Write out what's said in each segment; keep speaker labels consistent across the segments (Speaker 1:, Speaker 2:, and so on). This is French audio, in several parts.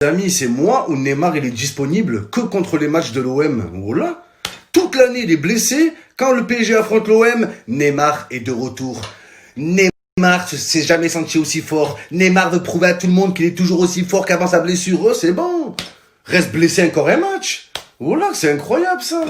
Speaker 1: Amis, c'est moi ou Neymar il est disponible que contre les matchs de l'OM. Voilà. Toute l'année il est blessé. Quand le PSG affronte l'OM, Neymar est de retour. Neymar s'est jamais senti aussi fort. Neymar veut prouver à tout le monde qu'il est toujours aussi fort qu'avant sa blessure. Oh, c'est bon. Reste blessé encore un match. Voilà, c'est incroyable ça.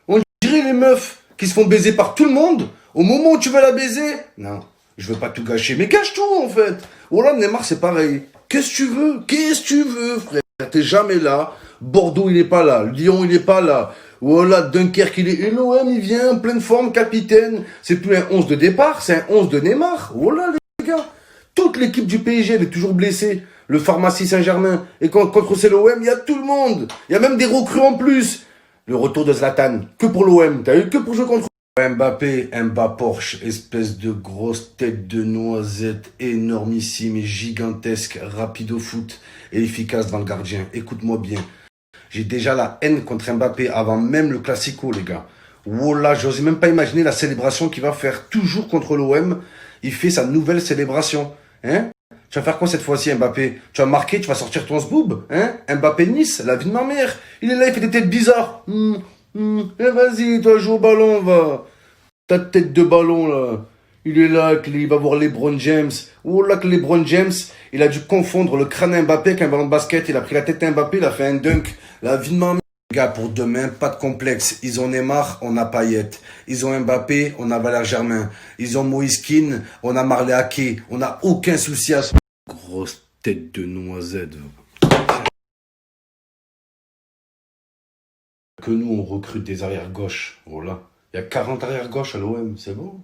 Speaker 1: On dirait les meufs qui se font baiser par tout le monde. Au moment où tu veux la baiser, non, je veux pas tout gâcher. Mais gâche tout en fait. Voilà, Neymar c'est pareil. Qu'est-ce que tu veux? Qu'est-ce que tu veux, frère? T'es jamais là. Bordeaux, il est pas là. Lyon, il est pas là. Voilà, Dunkerque, il est... Et l'OM, il vient, pleine forme, capitaine. C'est plus un 11 de départ, c'est un 11 de Neymar. Voilà, les gars. Toute l'équipe du PSG, elle est toujours blessée. Le Pharmacie Saint-Germain. Et contre c'est l'OM, il y a tout le monde. Il y a même des recrues en plus. Le retour de Zlatan. Que pour l'OM. T'as eu que pour jouer contre Mbappé, Porsche, espèce de grosse tête de noisette, énormissime et gigantesque, rapide au foot et efficace dans le gardien. Écoute-moi bien. J'ai déjà la haine contre Mbappé avant même le Classico, les gars. Wallah, j'ose même pas imaginer la célébration qu'il va faire toujours contre l'OM. Il fait sa nouvelle célébration. Hein? Tu vas faire quoi cette fois-ci, Mbappé? Tu vas marquer, tu vas sortir ton zboob? Hein? Mbappé Nice, la vie de ma mère. Il est là, il fait des têtes bizarres. Eh, vas-y, toi, joue au ballon, va. Ta tête de ballon, là. Il est là, il va voir LeBron James. Oh là, que LeBron James, il a dû confondre le crâne à Mbappé avec un ballon de basket. Il a pris la tête à Mbappé, il a fait un dunk. La vie de ma mère. Les gars, pour demain, pas de complexe. Ils ont Neymar, on a Payet. Ils ont Mbappé, on a Valère Germain. Ils ont Moïse Kean, on a Marley Ake. On n'a aucun souci à ce... Grosse tête de noisette. Que nous, on recrute des arrières-gauches. Voilà. Il y a 40 arrières-gauches à l'OM, c'est bon.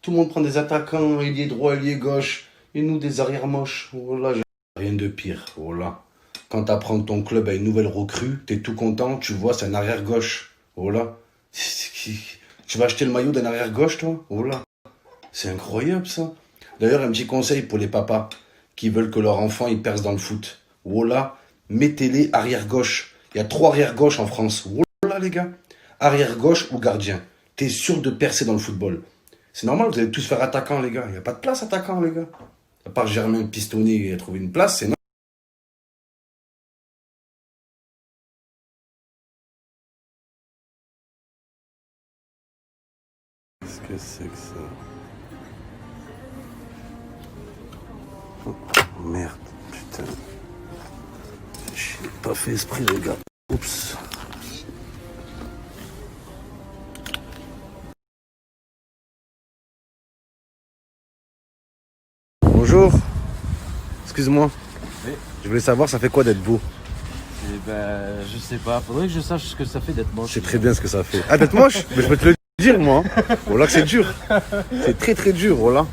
Speaker 1: Tout le monde prend des attaquants, ailier droit, ailier gauche. Et nous, des arrières moches. Voilà. Rien de pire. Voilà. Quand tu apprends ton club à une nouvelle recrue, tu es tout content, tu vois, c'est un arrière-gauche. Voilà. Tu vas acheter le maillot d'un arrière-gauche, toi? Voilà. C'est incroyable, ça. D'ailleurs, un petit conseil pour les papas qui veulent que leur enfant il perce dans le foot. Voilà. Mettez-les arrière-gauche. Il y a 3 arrière-gauche en France. Voilà, les gars. Arrière-gauche ou gardien. T'es sûr de percer dans le football. C'est normal, vous allez tous faire attaquant, les gars. Il n'y a pas de place attaquant, les gars. À part Germain Pistonné et trouver une place, c'est normal. Qu'est-ce que c'est que ça? Oh, merde, putain. J'ai pas fait esprit, les gars. Oups. Bonjour. Excuse-moi.
Speaker 2: Oui.
Speaker 1: Je voulais savoir, ça fait quoi d'être beau?
Speaker 2: Eh ben, je sais pas. Faudrait que je sache ce que ça fait d'être moche.
Speaker 1: Je sais très bien ce que ça fait. Ah, d'être moche? Mais je peux te le dire, moi. Voilà que c'est dur. C'est très très dur, voilà.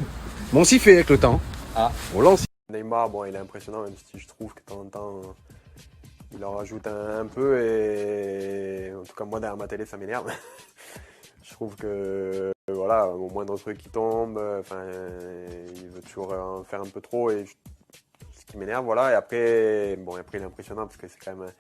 Speaker 1: Mais on s'y fait avec le temps.
Speaker 2: Ah.
Speaker 1: Voilà, on s'y
Speaker 3: Neymar, bon, il est impressionnant, même si je trouve que de temps en temps, il en rajoute un peu. Et en tout cas, moi, derrière ma télé, ça m'énerve. Je trouve que, voilà, au moindre truc qui tombe, enfin, il veut toujours en faire un peu trop. Et ce qui m'énerve, voilà. Et après, bon, après, il est impressionnant parce que c'est quand même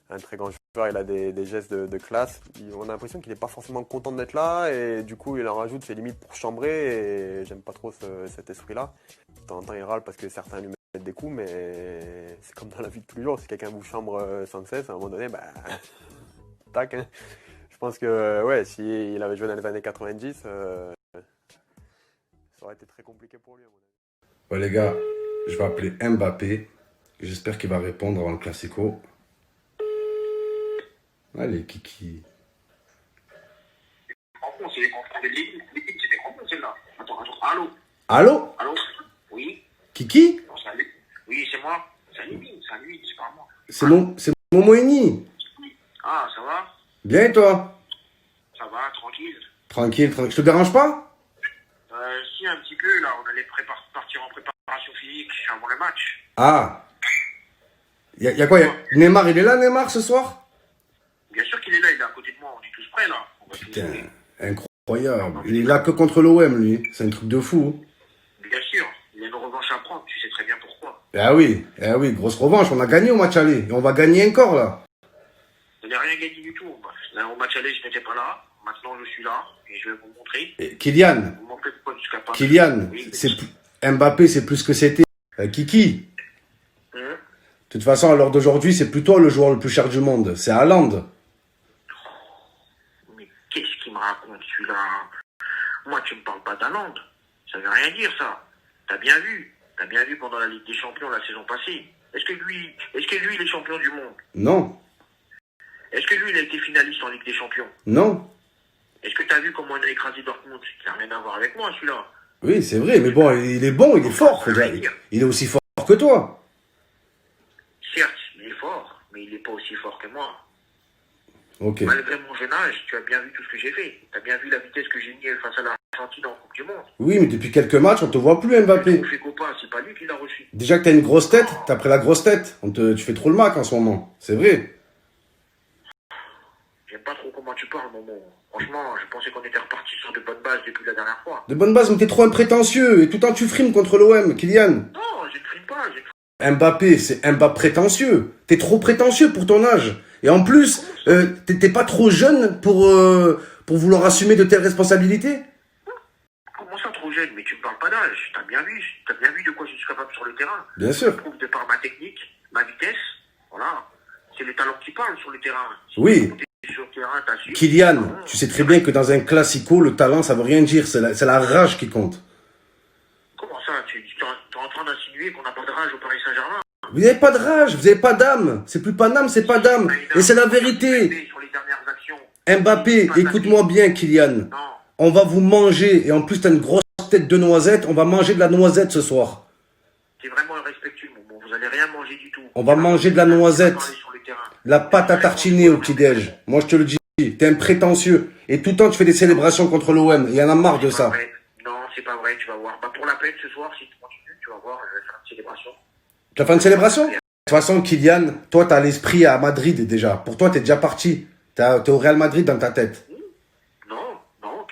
Speaker 3: un très grand joueur. Il a des gestes de classe. On a l'impression qu'il n'est pas forcément content d'être là. Et du coup, il en rajoute, c'est limite pour chambrer. Et j'aime pas trop cet esprit-là. De temps en temps, il râle parce que certains lui mettent des coups, mais c'est comme dans la vie de tous les jours. Si quelqu'un vous chambre sans cesse, à un moment donné, bah, tac. Hein. Je pense que, ouais, s'il avait joué dans les années 90, ça aurait été très compliqué pour lui, à mon avis.
Speaker 1: Ouais, les gars, je vais appeler Mbappé. J'espère qu'il va répondre avant le Classico. Allez, Kiki.
Speaker 4: C'est les contrats de l'équipe, c'est des crampons, celle-là. Attends, allô?
Speaker 1: Allô?
Speaker 4: Allô? Oui?
Speaker 1: Kiki?
Speaker 4: Non, c'est à lui. Oui, c'est moi. C'est à lui, c'est pas moi.
Speaker 1: C'est mon Moini.
Speaker 4: Ah, ça va?
Speaker 1: Bien et toi?
Speaker 4: Ça va, tranquille.
Speaker 1: Tranquille, tranquille. Je te dérange pas?
Speaker 4: Si, un petit peu, là, on allait partir en préparation physique avant le match.
Speaker 1: Ah. Y a quoi? Neymar, il est là, Neymar, ce soir?
Speaker 4: Bien sûr qu'il est là, il est à côté de moi, on est tous prêts, là. On va tous
Speaker 1: Putain,
Speaker 4: jouer.
Speaker 1: incroyable. Il est là que contre l'OM, lui. C'est un truc de fou.
Speaker 4: Bien sûr, il y a une revanche à prendre, tu sais très bien pourquoi.
Speaker 1: Ah oui, grosse revanche. On a gagné au match aller. Et on va gagner encore, là.
Speaker 4: Je n'ai rien gagné du tout. Là, au match aller, je n'étais pas là. Maintenant, je suis là et je vais vous montrer.
Speaker 1: Et Kylian,
Speaker 4: Vous montrez de quoi je suis capable.
Speaker 1: Kylian,
Speaker 4: Oui,
Speaker 1: Mbappé, c'est plus que c'était. Kiki,
Speaker 4: Hein?
Speaker 1: te toute façon, à l'heure d'aujourd'hui, c'est plutôt le joueur le plus cher du monde. C'est Haaland.
Speaker 4: Mais qu'est-ce qu'il me raconte celui-là? Moi, tu me parles pas d'Haaland. Ça veut rien dire, ça. T'as bien vu. T'as bien vu pendant la Ligue des Champions la saison passée. Est-ce que lui, il est champion du monde?
Speaker 1: Non.
Speaker 4: Est-ce que lui, il a été finaliste en Ligue des Champions?
Speaker 1: Non.
Speaker 4: Est-ce que t'as vu comment il a écrasé Dortmund? Ça n'a rien à voir avec moi, celui-là.
Speaker 1: Oui, c'est vrai, mais bon, il est bon, il est fort. Il est aussi fort que toi.
Speaker 4: Certes, il est fort, mais il n'est pas aussi fort que moi.
Speaker 1: Ok.
Speaker 4: Malgré mon jeune âge, tu as bien vu tout ce que j'ai fait. Tu as bien vu la vitesse que j'ai mis face à l'Argentine en Coupe du Monde.
Speaker 1: Oui, mais depuis quelques matchs, on te voit plus, Mbappé.
Speaker 4: On fait copain, c'est pas lui qui l'a reçu.
Speaker 1: Déjà que t'as une grosse tête, t'as pris la grosse tête. Tu fais trop le mac en ce moment. C'est vrai.
Speaker 4: J'aime pas trop comment tu parles, Momo. Franchement, je pensais qu'on était reparti sur de bonnes bases depuis la dernière fois.
Speaker 1: De bonne base, mais t'es trop imprétentieux. Et tout le temps, tu frimes contre l'OM, Kylian.
Speaker 4: Non, je ne frime pas.
Speaker 1: Mbappé, c'est Mbappé prétentieux. T'es trop prétentieux pour ton âge. Et en plus, t'es pas trop jeune pour vouloir assumer de telles responsabilités.
Speaker 4: Comment ça, trop jeune? Mais tu me parles pas d'âge. T'as bien vu de quoi je suis capable sur le terrain.
Speaker 1: Bien sûr.
Speaker 4: Je prouve de par ma technique, ma vitesse. Voilà. C'est les talents qui parlent sur le terrain. Si
Speaker 1: Oui.
Speaker 4: sur le terrain, t'as su.
Speaker 1: Kylian, tu sais très bien que dans un classico, le talent, ça veut rien dire. C'est la rage qui compte.
Speaker 4: Comment ça? Tu es en train d'insinuer qu'on n'a pas de rage au Paris Saint-Germain?
Speaker 1: Vous n'avez pas de rage, vous n'avez pas d'âme. C'est plus Paname, c'est pas d'âme. Et c'est la vérité.
Speaker 4: Sur les dernières actions.
Speaker 1: Mbappé, écoute-moi bien, Kylian.
Speaker 4: Non.
Speaker 1: On va vous manger. Et en plus, t'as une grosse tête de noisette. On va manger de la noisette ce soir.
Speaker 4: C'est vraiment irrespectueux, Momo. Vous allez rien manger du tout.
Speaker 1: On va manger de la noisette.
Speaker 4: Sur le terrain.
Speaker 1: La pâte à tartiner au petit-déj. Moi, je te le dis. T'es un prétentieux. Et tout le temps, tu fais des célébrations contre l'OM. Il y en a marre de ça.
Speaker 4: Non, c'est pas vrai, tu vas voir. Bah, pour la peine, ce soir, si tu continues, tu vas voir, je vais faire une célébration.
Speaker 1: Tu vas faire une célébration? De toute façon, Kylian, toi, t'as l'esprit à Madrid déjà. Pour toi, t'es déjà parti. T'es au Real Madrid dans ta tête.
Speaker 4: Non,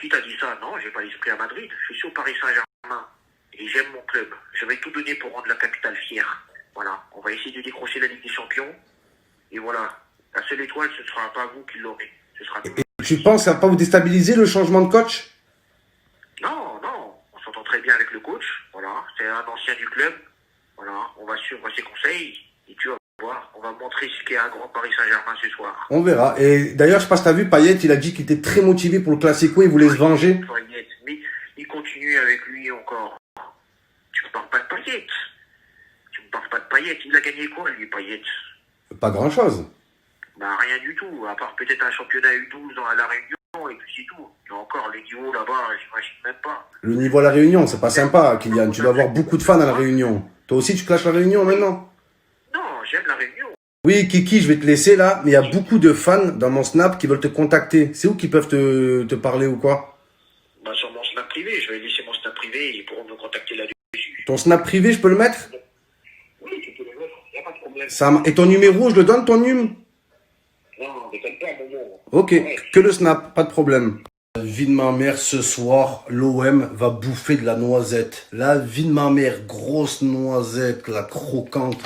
Speaker 4: qui t'a dit ça? Non, j'ai pas l'esprit à Madrid. Je suis au Paris Saint-Germain. Et j'aime mon club. Je vais tout donner pour rendre la capitale fière. Voilà. On va essayer de décrocher la Ligue des Champions. Et voilà. La seule étoile, ce ne sera pas vous qui l'aurez. Ce sera nous.
Speaker 1: Et tu penses que ça va pas vous déstabiliser le changement de coach?
Speaker 4: Non. On s'entend très bien avec le coach. Voilà. C'est un ancien du club. Voilà. On va suivre ses conseils. Et tu vas voir. On va montrer ce qu'est un grand Paris Saint-Germain ce soir.
Speaker 1: On verra. Et d'ailleurs, je sais pas si t'as vu, Payet, il a dit qu'il était très motivé pour le Classico. Il voulait se venger.
Speaker 4: Payet. Mais il continue avec lui encore. Tu me parles pas de Payet. Il a gagné quoi, lui, Payet?
Speaker 1: Pas grand-chose.
Speaker 4: Bah, rien du tout. À part peut-être un championnat U12 à La Réunion. Et puis c'est tout. Et encore, les niveaux là-bas, j'imagine même pas.
Speaker 1: Le niveau à la Réunion, c'est pas sympa, Kylian. Tu dois avoir beaucoup de fans à la Réunion. Toi aussi, tu clashes la Réunion maintenant?
Speaker 4: Non, j'aime la Réunion.
Speaker 1: Oui, Kiki, je vais te laisser là, mais il y a beaucoup de fans dans mon Snap qui veulent te contacter. C'est où qu'ils peuvent te parler ou quoi?
Speaker 4: Bah, sur mon Snap privé. Je vais laisser mon Snap privé et ils pourront me contacter là-dessus.
Speaker 1: Ton Snap privé, je peux le mettre?
Speaker 4: Oui, tu peux le mettre. Y a pas de problème.
Speaker 1: Et ton numéro, je le donne, ton numéro?
Speaker 4: Non, déconne pas, Momo.
Speaker 1: Ok, que le Snap, pas de problème. La vie de ma mère, ce soir, l'OM va bouffer de la noisette. La vie de ma mère, grosse noisette, la croquante.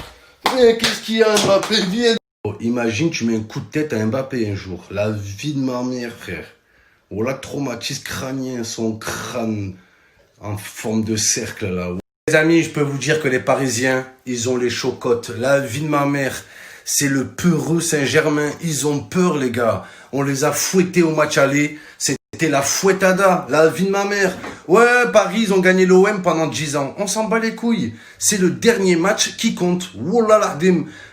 Speaker 1: Mais qu'est-ce qu'il y a, Mbappé? Viens. Oh, imagine, tu mets un coup de tête à Mbappé un jour. La vie de ma mère, frère. Oh, là, traumatisme crânien, son crâne en forme de cercle, là. Les amis, je peux vous dire que les Parisiens, ils ont les chocottes. La vie de ma mère, c'est le peureux Saint-Germain. Ils ont peur, les gars. On les a fouettés au match aller. C'était la fouettada, la vie de ma mère. Ouais, Paris, ils ont gagné l'OM pendant 10 ans. On s'en bat les couilles. C'est le dernier match qui compte. Wallah,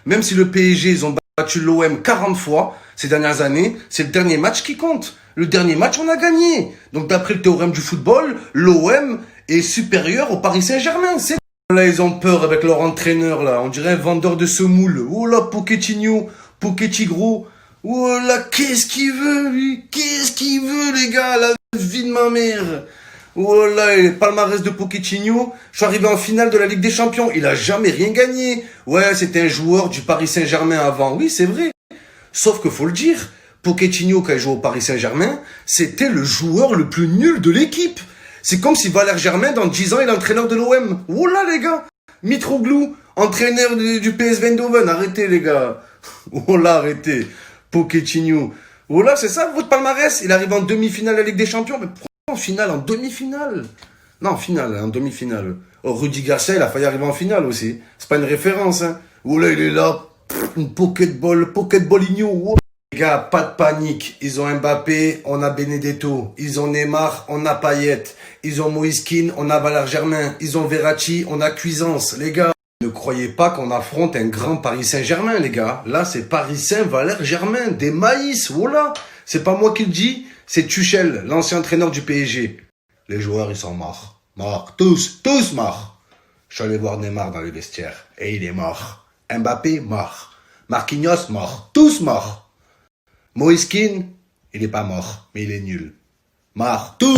Speaker 1: même si le PSG, ils ont battu l'OM 40 fois ces dernières années, c'est le dernier match qui compte. Le dernier match, on a gagné. Donc, d'après le théorème du football, l'OM est supérieur au Paris Saint-Germain. C'est là, ils ont peur avec leur entraîneur, là. On dirait un vendeur de semoule. Oh là, Pochettino, Pochettino. Oh là, qu'est-ce qu'il veut, lui? Qu'est-ce qu'il veut, les gars? La vie de ma mère. Oh là, le palmarès de Pochettino. Je suis arrivé en finale de la Ligue des Champions. Il a jamais rien gagné. Ouais, c'était un joueur du Paris Saint-Germain avant. Oui, c'est vrai. Sauf que faut le dire, Pochettino, quand il jouait au Paris Saint-Germain, c'était le joueur le plus nul de l'équipe. C'est comme si Valère Germain, dans 10 ans, il est entraîneur de l'OM. Oh là, les gars. Mitroglou, entraîneur du PSV Eindhoven. Arrêtez, les gars. Oh là, arrêtez. Pochettino. Oh là, c'est ça votre palmarès? Il arrive en demi-finale de la Ligue des Champions. Mais pourquoi en finale? En demi-finale? Non, en finale, en demi-finale. Oh, Rudy Garcia, il a failli arriver en finale aussi. C'est pas une référence, hein. Oula, il est là. Une Pokéballinho. Oh. Les gars, pas de panique. Ils ont Mbappé, on a Benedetto. Ils ont Neymar, on a Payet. Ils ont Moïskine, on a Valère Germain. Ils ont Verratti, on a Cuisance. Les gars, ne croyez pas qu'on affronte un grand Paris Saint-Germain, les gars. Là, c'est Paris Saint-Valère Germain. Des maïs, voilà. C'est pas moi qui le dis, c'est Tuchel, l'ancien entraîneur du PSG. Les joueurs, ils sont morts. Morts. Tous morts. Je suis allé voir Neymar dans les vestiaires. Et il est mort. Mbappé, mort. Marquinhos, mort. Tous morts. Moïskine, il est pas mort, mais il est nul. Mort. Tous.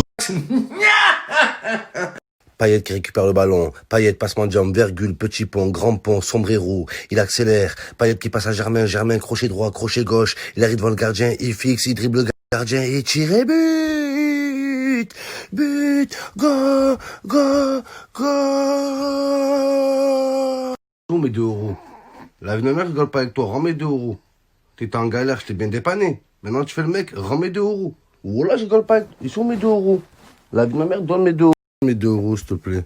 Speaker 1: Payet qui récupère le ballon. Payet, passement de jambe, virgule, petit pont, grand pont, sombrero. Il accélère. Payet qui passe à Germain. Germain, crochet droit, crochet gauche. Il arrive devant le gardien. Il fixe, il dribble le gardien. Et tire et but. But. Go. Rends mes 2 €. La vie de ma mère rigole pas avec toi. Rends mes 2 €. T'étais en galère, je t'ai bien dépanné. Maintenant, tu fais le mec. Rends mes 2 €. Voilà, je rigole pas avec toi. Ils sont mes 2 €. La vie de ma mère, donne mes 2 €. Mes 2 €, s'il te plaît.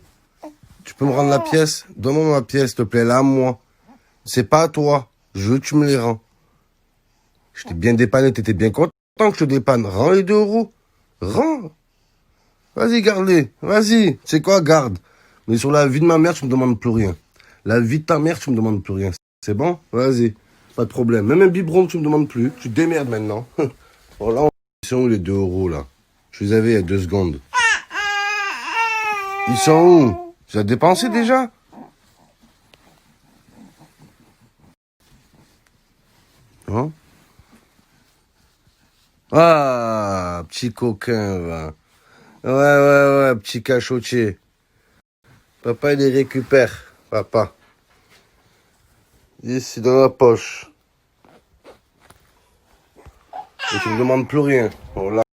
Speaker 1: Tu peux me rendre la pièce? Donne-moi ma pièce, s'il te plaît. Là, à moi. C'est pas à toi. Je veux que tu me les rends. Je t'ai bien dépanné. T'étais bien content que je te dépanne. Rends les 2 €. Rends. Vas-y, garde-les. Vas-y. C'est quoi, garde? Mais sur la vie de ma mère, tu me demandes plus rien. La vie de ta mère, tu me demandes plus rien. C'est bon? Vas-y. Pas de problème. Même un biberon, tu me demandes plus. Tu te démerdes maintenant. Voilà, ils sont où les 2 € là? Je les avais il y a 2 secondes. Ils sont où? Tu as dépensé déjà? Hein? Ah, petit coquin, va. Ouais, petit cachotier. Papa, il les récupère. Papa. Ici, dans la poche. Et tu me demandes plus rien. Voilà.